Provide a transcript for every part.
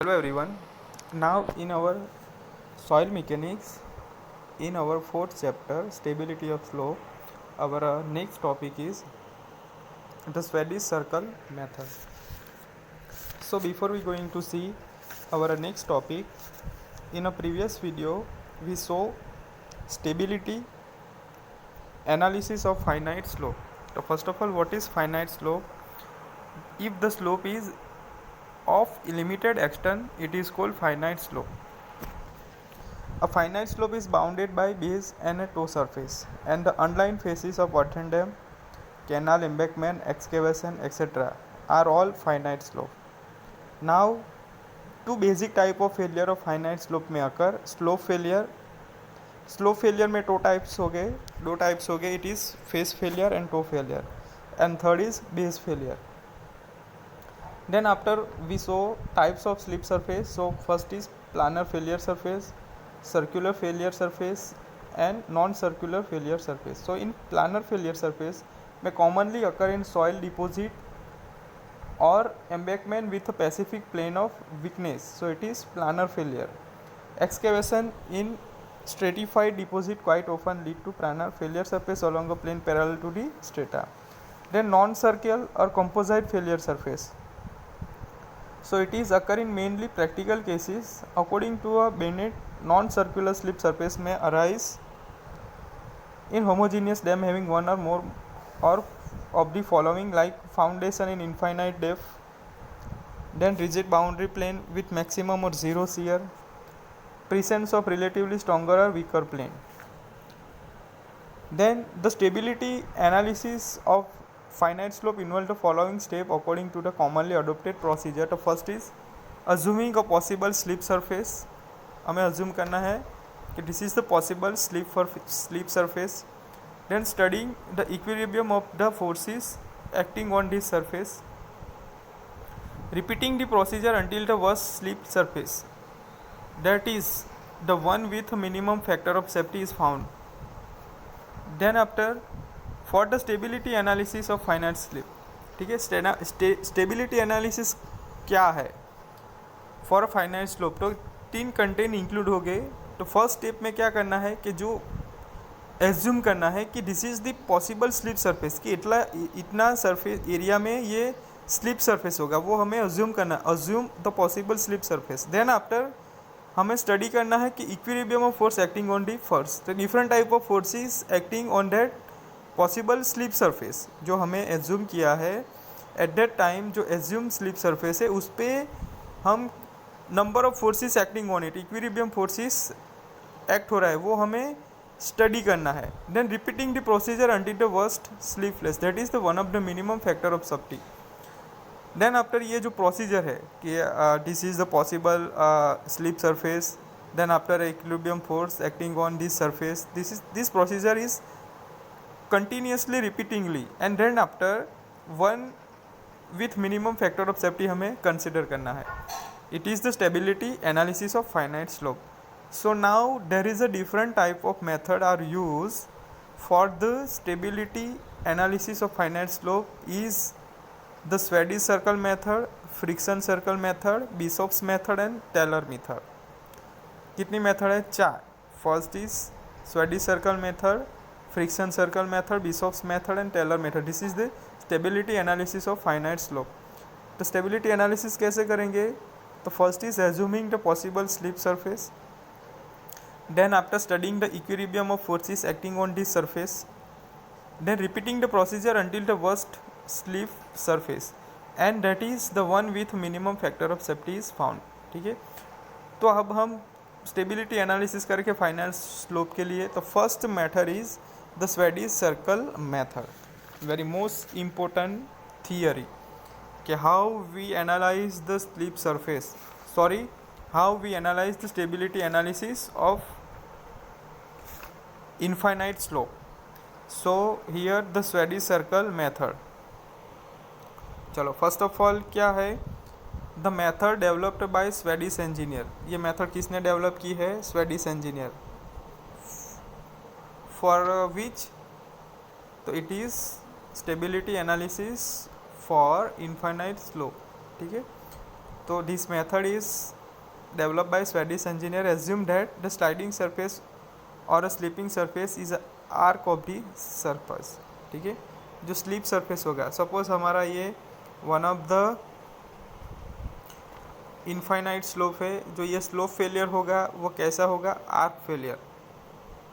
Hello everyone. Now in our soil mechanics, in our fourth chapter, stability of slope, our next topic is the Swedish circle method. So before we going to see our next topic, in a previous video we saw stability analysis of finite slope. So first of all, what is finite slope? If the slope is of limited extent, it is called finite slope. A finite slope is bounded by base and a toe surface, and the underlying faces of earthen dam, canal, embankment, excavation, etc. are all finite slope. Now, two basic type of failure of finite slope में occur. Slope failure में दो types हो गए, it is face failure and toe failure, and third is base failure. Then after we saw types of slip surface. So first is planar failure surface, circular failure surface and non-circular failure surface. So in planar failure surface may commonly occur in soil deposit or embankment with a specific plane of weakness. So it is planar failure. Excavation in stratified deposit quite often lead to planar failure surface along a plane parallel to the strata. Then non-circular or composite failure surface. So it is occur in mainly practical cases. According to a Bennett, non-circular slip surface may arise in homogeneous dam having one or more or of the following, like foundation in infinite depth, then rigid boundary plane with maximum or zero shear, presence of relatively stronger or weaker plane. Then the stability analysis of finite slope involve the following step according to the commonly adopted procedure. The first is assuming a possible slip surface. हमें assume करना है कि this is the possible slip surface. Then studying the equilibrium of the forces acting on this surface. Repeating the procedure until the worst slip surface, that is the one with minimum factor of safety, is found. Then after for the stability analysis of finite slip, ठीक है, stability analysis क्या है for a finite slope. तो तीन content include हो गए. तो first step में क्या करना है कि जो एज्यूम करना है कि this is the possible slip surface, कि इतना सरफेस एरिया में ये स्लिप सरफेस होगा, वो हमें एज्यूम करना, assume the possible slip surface. Then after हमें स्टडी करना है कि equilibrium of force acting on the first, तो different type of forces acting on that possible slip surface जो हमें एज्यूम किया है एट दैट टाइम. जो एज्यूम स्लिप सरफेस है उस पर हम number of forces acting on it, equilibrium forces act हो रहा है, वो हमें स्टडी करना है. Then repeating the procedure until the worst sleepless, that is the one of the minimum factor of safety. Then after ये जो प्रोसीजर है कि this is the possible slip surface, then after equilibrium force acting on this surface, this procedure is continuously repeatingly, and then after one with minimum factor of safety हमें consider करना है. It is the stability analysis of finite slope. So now there is a different type of method are used for the stability analysis of finite slope is the Swedish circle method, friction circle method, Bishop's method and Taylor method. कितनी method है? चार. First is Swedish circle method, friction circle method, Bishop's method and Taylor method. This is the stability analysis of finite slope. तो stability analysis कैसे करेंगे? तो first is assuming the possible slip surface. Then after studying the equilibrium of forces acting on this surface, then repeating the procedure until the worst slip surface, and that is the one with minimum factor of safety is found. ठीक है, तो अब हम stability analysis करके final slope के लिए, तो first method is the Swedish circle method. Very most important theory कि how we analyze the slip surface, sorry, how we analyze the stability analysis of infinite slope. So here the Swedish circle method. चलो first of all क्या है? The method developed by Swedish engineer. ये method किसने develop की है? Swedish engineer. For which, तो it is stability analysis for infinite slope. ठीक है, तो this method is developed by Swedish engineer assume that the sliding surface or a slipping surface is a arc of the surface. ठीक है, जो slip surface होगा, suppose हमारा ये one of the infinite slope है, जो ये स्लोप फेलियर होगा वो कैसा होगा, arc failure.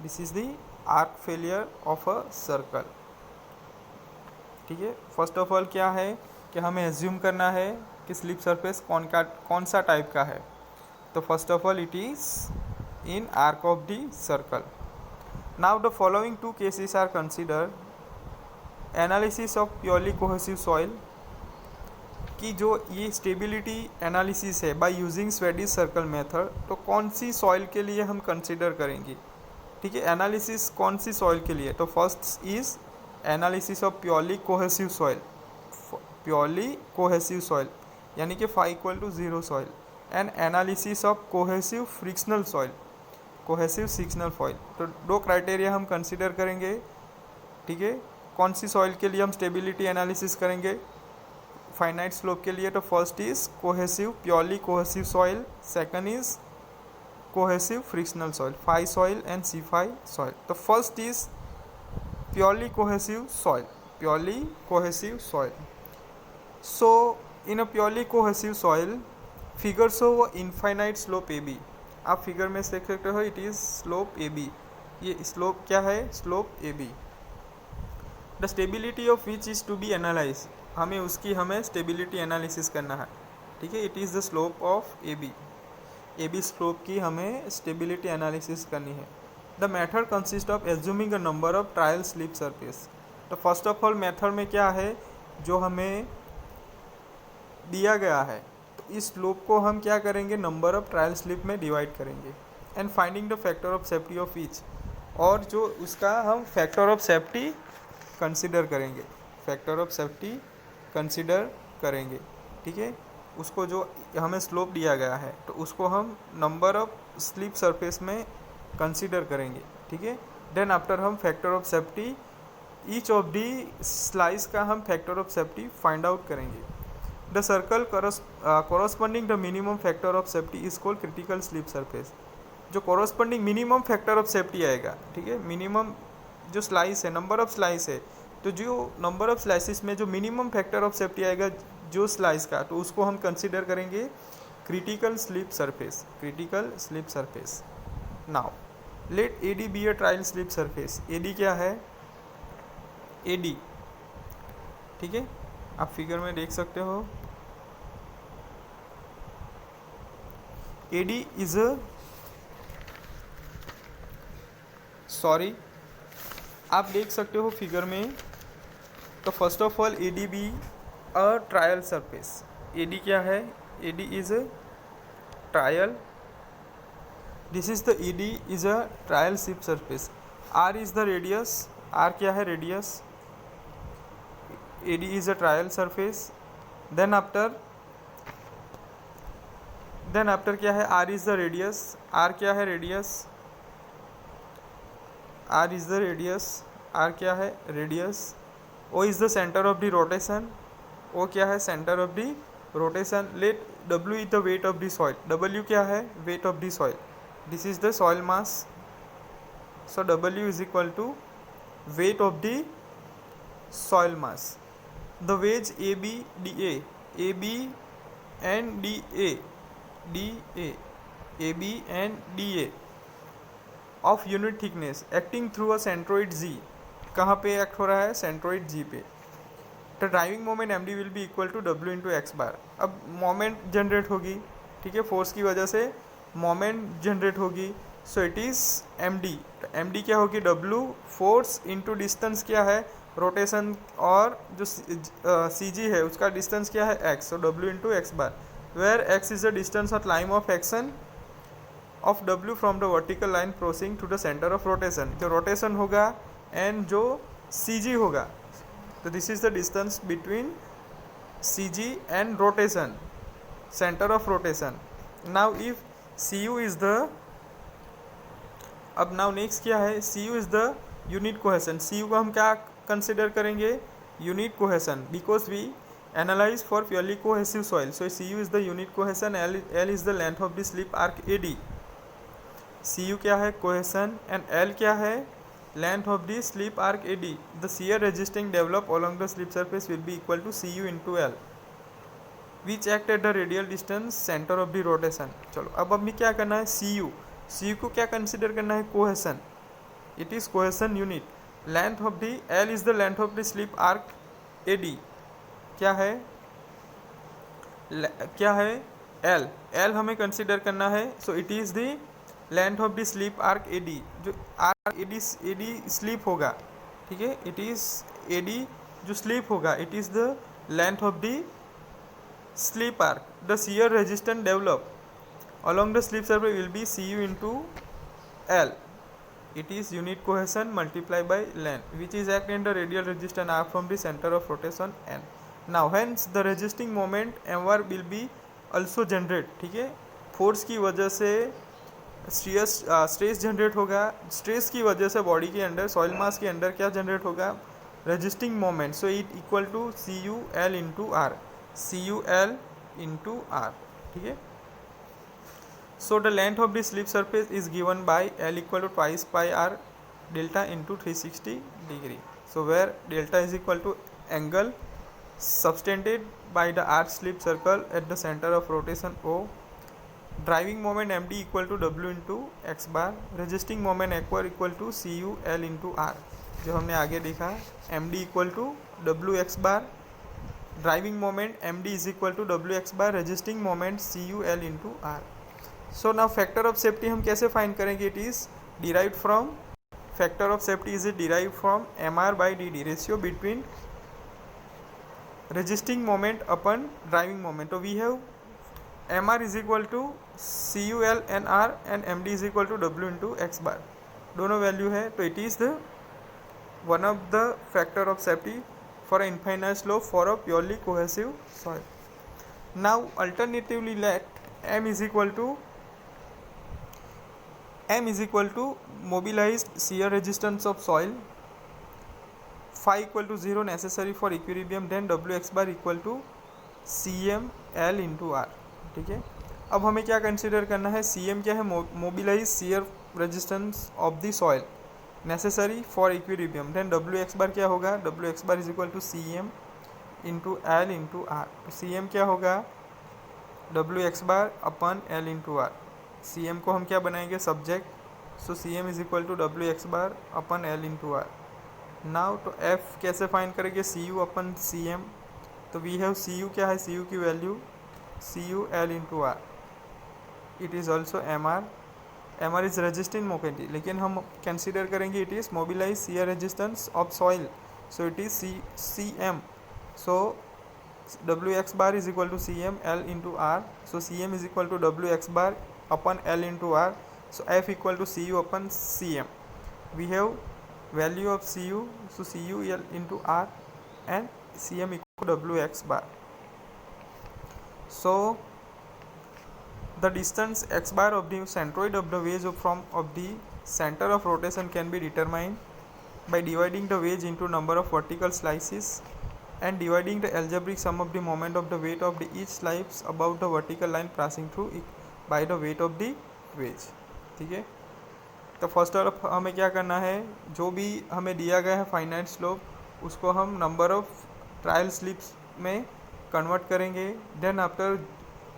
This is the arc failure of a circle. ठीक है, फर्स्ट ऑफ ऑल क्या है कि हमें एज्यूम करना है कि स्लिप सरफेस कौन सा टाइप का है. तो first of all it is in arc of the circle. Now the following two cases are consider. Analysis of purely cohesive soil, कि जो ये स्टेबिलिटी एनालिसिस है by using Swedish circle method, तो कौन सी सॉइल के लिए हम कंसिडर करेंगे. ठीक है, एनालिसिस कौन सी सॉइल के लिए, तो first is analysis of purely cohesive soil. Purely cohesive soil यानी कि φ=0 soil. And analysis of cohesive frictional soil, cohesive frictional soil. तो दो क्राइटेरिया हम कंसिडर करेंगे. ठीक है, कौन सी सॉइल के लिए हम स्टेबिलिटी एनालिसिस करेंगे फाइनाइट स्लोप के लिए, तो first is cohesive purely cohesive soil, second is cohesive frictional soil, phi soil and C phi soil. तो first is purely cohesive soil, purely cohesive soil. So in a purely cohesive soil figure show वो infinite slope A B. आप figure में देख सकते हो, it is slope A B. ये slope क्या है, slope A B. The stability of which is to be analyse, हमें स्टेबिलिटी एनालिसिस करना है. ठीक है, it is the slope of A B slope की हमें स्टेबिलिटी एनालिसिस करनी है. The method consist of assuming a number of trial slip surface. तो फर्स्ट ऑफ ऑल मेथड में क्या है, जो हमें दिया गया है, तो इस स्लोप को हम क्या करेंगे, नंबर ऑफ ट्रायल स्लिप में डिवाइड करेंगे. And finding the factor of safety of each, और जो उसका हम फैक्टर ऑफ सेफ्टी कंसिडर करेंगे, फैक्टर ऑफ सेफ्टी कंसिडर करेंगे. ठीक है, उसको जो हमें स्लोप दिया गया है तो उसको हम नंबर ऑफ स्लिप सरफेस में कंसिडर करेंगे. ठीक है, देन आफ्टर हम factor of safety each of the slice का हम factor of safety find out करेंगे. The circle corresponding the minimum factor of safety is called critical slip surface. जो corresponding minimum factor of safety आएगा, ठीक है, minimum जो slice है, number of slice है, तो जो नंबर ऑफ स्लाइसिस में जो मिनिमम फैक्टर ऑफ सेफ्टी आएगा जो स्लाइस का, तो उसको हम कंसिडर करेंगे critical slip surface, critical slip surface. Now let A D be a trial slip surface. A D क्या है, ए डी, ठीक है, आप फिगर में देख सकते हो. ए डी इज आप देख सकते हो फिगर में. तो first of all A D be a trial surface. A D क्या है, A D is a trial, this is the A D is a trial slip surface. R is the radius, R क्या है, radius. A D is a trial surface. Then after क्या है, R is the radius, R क्या है, radius. R is the radius, R क्या है, radius. O is the centre of the rotation, O क्या है, centre of the rotation. Let W is the weight of the soil, W क्या है, weight of the soil. This is the soil mass. So W is equal to weight of the soil mass. The wedge A B D A B and D and D A of unit thickness acting through a centroid G. कहाँ पे act हो रहा है, centroid G पे. तो driving moment M D will be equal to W into X bar. अब moment generate होगी, ठीक है, फोर्स की वजह से मोमेंट जनरेट होगी. So it is M D. तो एम डी क्या होगी, डब्ल्यू फोर्स इंटू डिस्टेंस क्या है, रोटेशन, और जो सी जी है उसका डिस्टेंस क्या है, X. So W into X bar, where X is the distance of line of action of W from the vertical line crossing to the centre of rotation. जो rotation होगा and जो C G होगा, तो this is the distance between C G and rotation, centre of rotation. Now if C U is the, अब now next क्या है, C U is the unit cohesion. C you को हम क्या consider करेंगे, unit cohesion, because we Analyze for purely cohesive soil. So Cu is the unit cohesion, L is the length of the slip arc AD. Cu क्या है cohesion and L क्या है length of the slip arc AD. The shear resisting developed along the slip surface will be equal to Cu into L, which act at the radial distance center of the rotation. चलो अब हमें क्या करना है, Cu को क्या consider करना है, cohesion. It is cohesion unit. Length of the L is the length of the slip arc AD. क्या है L हमें कंसिडर करना है. सो it is the length of the sleep arc AD. जो आर्क AD स्लीप होगा, ठीक है, it is AD जो स्लीप होगा, it is the length of the sleep arc. The shear resistance develop along the slip surface will be Cu into L. It is unit cohesion multiplied by length, which is act in the radial resistance arc from the center of rotation N. Now hence the resisting moment Mr will be also generate. ठीक है, force की वजह से stress generate होगा. Stress की वजह से body के अंदर, सॉइल मास के अंदर क्या जनरेट होगा, resisting moment. So it equal to CuL into R. CuL into R, ठीक है. So the length of the slip surface is given by L equal to twice pi r delta into 360 degree. So where delta is equal to angle subtended by the arc slip circle at the center of rotation O. Driving moment Md equal to W into x bar. Resisting moment Aq equal to CuL into r. जो हमने आगे देखा, Md equal to Wx bar. Driving moment Md is equal to Wx bar. Resisting moment CuL into r. So now factor of safety हम कैसे find करेंगे, it is derived from, factor of safety is derived from MR/DD, ratio between resisting moment upon driving moment. तो we have MR is equal to CuL and R and MD is equal to W into X bar. दोनों value है. तो it is the one of the factor of safety for infinite slope for a purely cohesive soil. Now alternatively let M is equal to mobilized shear resistance of soil, phi equal to 0 necessary for equilibrium, then Wx bar equal to CmL into R. ठीक है, अब हमें क्या consider करना है, Cm क्या है, mobilise shear resistance of the soil necessary for equilibrium, then Wx bar क्या होगा, Wx bar is equal to Cm into L into R. तो Cm क्या होगा, Wx bar अपन L into R. Cm को हम क्या बनाएंगे, subject. So Cm is equal to Wx bar upon L into R. Now तो F कैसे find करेंगे, Cu अपन Cm. तो वी हैव Cu क्या है, Cu की value CuL into R. It is also MR is resisting moment, लेकिन हम consider करेंगे it is mobilise shear resistance of soil. So it is Cm. So Wx bar is equal to CmL into R. So Cm is equal to Wx bar upon L into R. So F equal to Cu upon Cm. We have value of Cu, so CuL into R and Cm equal to Wx bar. So the distance x bar of the centroid of the wedge of the center of rotation can be determined by dividing the wedge into number of vertical slices and dividing the algebraic sum of the moment of the weight of the each slice above the vertical line passing through by the weight of the wedge. ठीक है, तो first of हमें क्या करना है, जो भी हमें दिया गया है फाइनाइट स्लोप, उसको हम नंबर ऑफ ट्रायल स्लिप्स में कन्वर्ट करेंगे. देन आफ्टर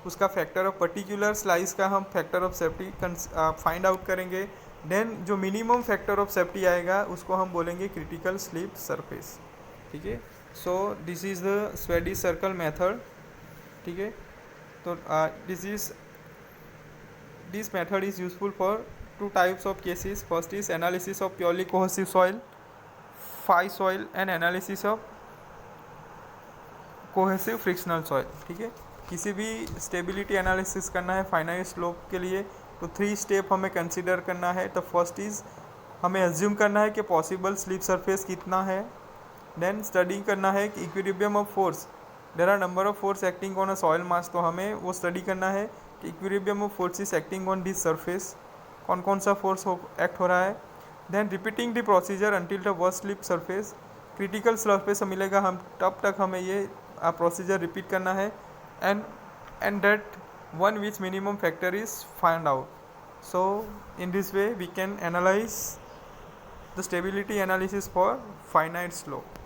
उसका फैक्टर ऑफ पर्टिकुलर स्लाइस का हम factor of safety find out करेंगे. देन जो मिनिमम फैक्टर ऑफ सेफ्टी आएगा उसको हम बोलेंगे क्रिटिकल स्लिप सरफेस. ठीक है, so this is the Swedish circle method. ठीक है, तो this method is useful for two types of cases. First is analysis of purely cohesive soil, phi soil, and analysis of cohesive frictional soil. ठीक है, किसी भी stability analysis करना है finite slope के लिए तो 3 स्टेप हमें कंसिडर करना है. तो फर्स्ट इज़ हमें एज्यूम करना है कि पॉसिबल स्लिप सरफेस कितना है. देन स्टडी करना है कि equilibrium of force, there are number of force acting on a soil mass, तो हमें वो स्टडी करना है कि equilibrium of forces acting on this surface, कौन कौन सा फोर्स एक्ट हो रहा है. Then repeating the procedure until the worst slip surface, critical surface मिलेगा हम तब तक हमें ये प्रोसीजर रिपीट करना है and that one which minimum factor is found out. So in this way we can analyze the stability analysis for finite slope.